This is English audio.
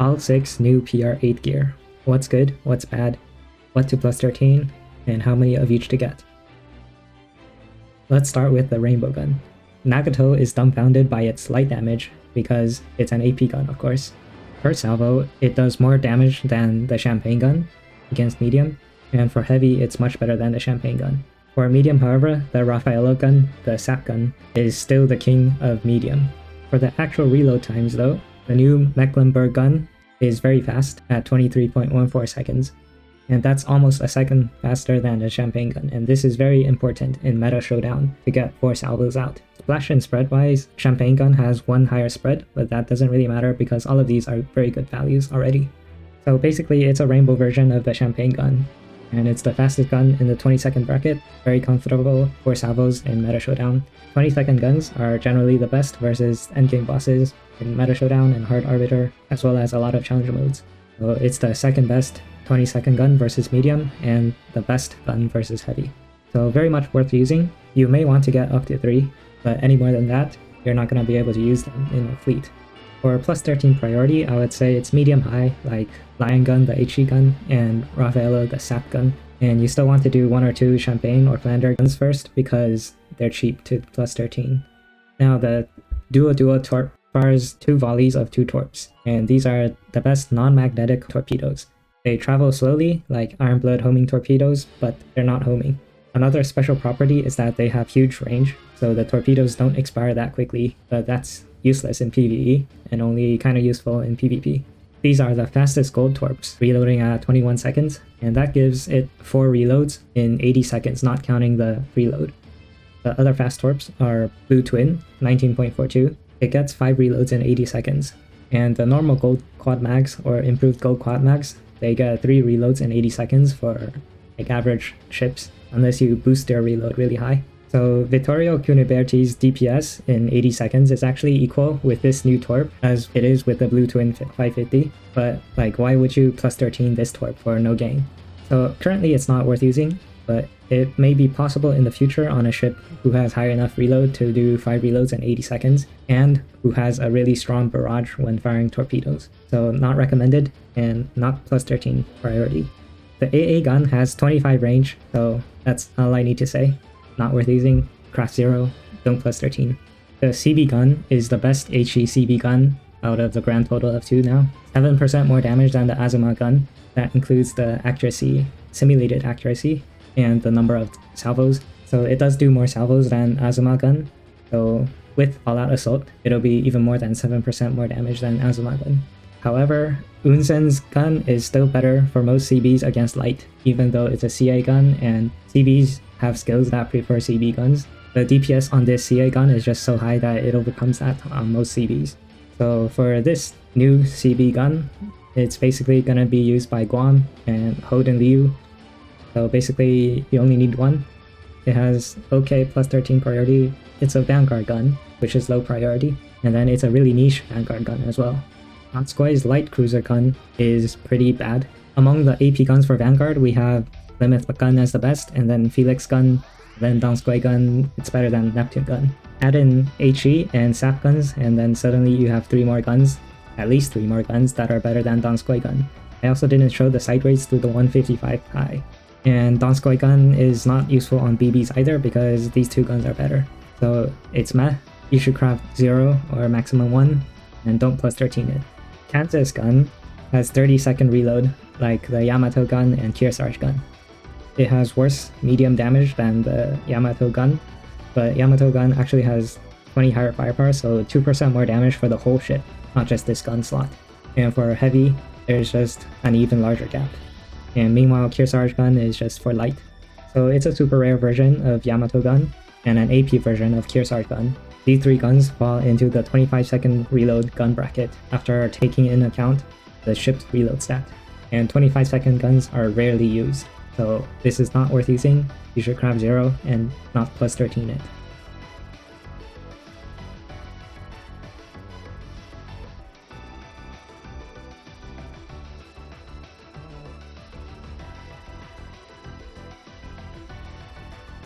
All 6 new PR8 gear. What's good, what's bad, what to plus 13, and how many of each to get. Let's start with the rainbow gun. Nagato is dumbfounded by its light damage because it's an AP gun, of course. Per salvo, it does more damage than the champagne gun against medium, and for heavy, it's much better than the champagne gun. For medium, however, the Raffaello gun, the sap gun, is still the king of medium. For the actual reload times though, the new Mecklenburg gun is very fast at 23.14 seconds, and that's almost a second faster than the champagne gun, and this is very important in meta showdown to get 4 salvos out. Splash and spread wise, champagne gun has 1 higher spread, but that doesn't really matter because all of these are very good values already. So basically it's a rainbow version of the champagne gun, and it's the fastest gun in the 20-second bracket, very comfortable for salvos in meta showdown. 20-second guns are generally the best versus endgame bosses in meta showdown and hard arbiter, as well as a lot of challenger modes. So it's the second best 20-second gun versus medium, and the best gun versus heavy. So very much worth using. You may want to get up to 3, but any more than that, you're not going to be able to use them in a fleet. For plus 13 priority, I would say it's medium-high, like Lion Gun, the HE gun, and Raffaello, the sap gun. And you still want to do 1 or 2 Champagne or Flander guns first because they're cheap to plus 13. Now the Duo Torp fires 2 volleys of 2 torps, and these are the best non-magnetic torpedoes. They travel slowly, like Ironblood homing torpedoes, but they're not homing. Another special property is that they have huge range, so the torpedoes don't expire that quickly, but that's useless in PvE and only kind of useful in PvP. These are the fastest gold torps, reloading at 21 seconds, and that gives it 4 reloads in 80 seconds, not counting the reload. The other fast torps are Blue Twin, 19.42. It gets 5 reloads in 80 seconds. And the normal gold quad mags, or improved gold quad mags, they get 3 reloads in 80 seconds for like average ships, unless you boost their reload really high. So Vittorio Cuniberti's DPS in 80 seconds is actually equal with this new torp as it is with the Blue Twin 550, but like why would you plus 13 this torp for no gain? So currently it's not worth using, but it may be possible in the future on a ship who has high enough reload to do 5 reloads in 80 seconds and who has a really strong barrage when firing torpedoes. So not recommended and not plus 13 priority. The AA gun has 25 range, so that's all I need to say. Not worth using, craft 0, don't plus 13. The CB gun is the best HE CB gun out of the grand total of 2 now. 7% more damage than the Azuma gun. That includes the accuracy, simulated accuracy, and the number of salvos. So it does do more salvos than Azuma gun. So with all-out assault, it'll be even more than 7% more damage than Azuma gun. However, Unsen's gun is still better for most CBs against light, even though it's a CA gun and CBs have skills that prefer CB guns. The DPS on this CA gun is just so high that it overcomes that on most CBs. So for this new CB gun, it's basically going to be used by Guam and Gouden Leeuw. So basically you only need 1. It has okay plus 13 priority. It's a Vanguard gun, which is low priority, and then it's a really niche Vanguard gun as well. Donskoi's light cruiser gun is pretty bad. Among the AP guns for Vanguard, we have Plymouth gun as the best, and then Felix gun, then Donskoi gun, it's better than Neptune gun. Add in HE and SAP guns, and then suddenly you have 3 more guns, at least 3 more guns that are better than Donskoi gun. I also didn't show the side rates through the 155 high. And Donskoi gun is not useful on BBs either because these 2 guns are better. So it's meh. You should craft 0 or maximum 1, and don't plus 13 it. Kansas gun has 30-second reload, like the Yamato gun and Kearsarge gun. It has worse medium damage than the Yamato gun, but Yamato gun actually has 20 higher firepower, so 2% more damage for the whole ship, not just this gun slot. And for heavy, there's just an even larger gap. And meanwhile, Kearsarge gun is just for light. So it's a super rare version of Yamato gun and an AP version of Kearsarge gun. These 3 guns fall into the 25-second reload gun bracket after taking into account the ship's reload stat. And 25-second guns are rarely used, so this is not worth using. You should craft 0 and not plus 13 it.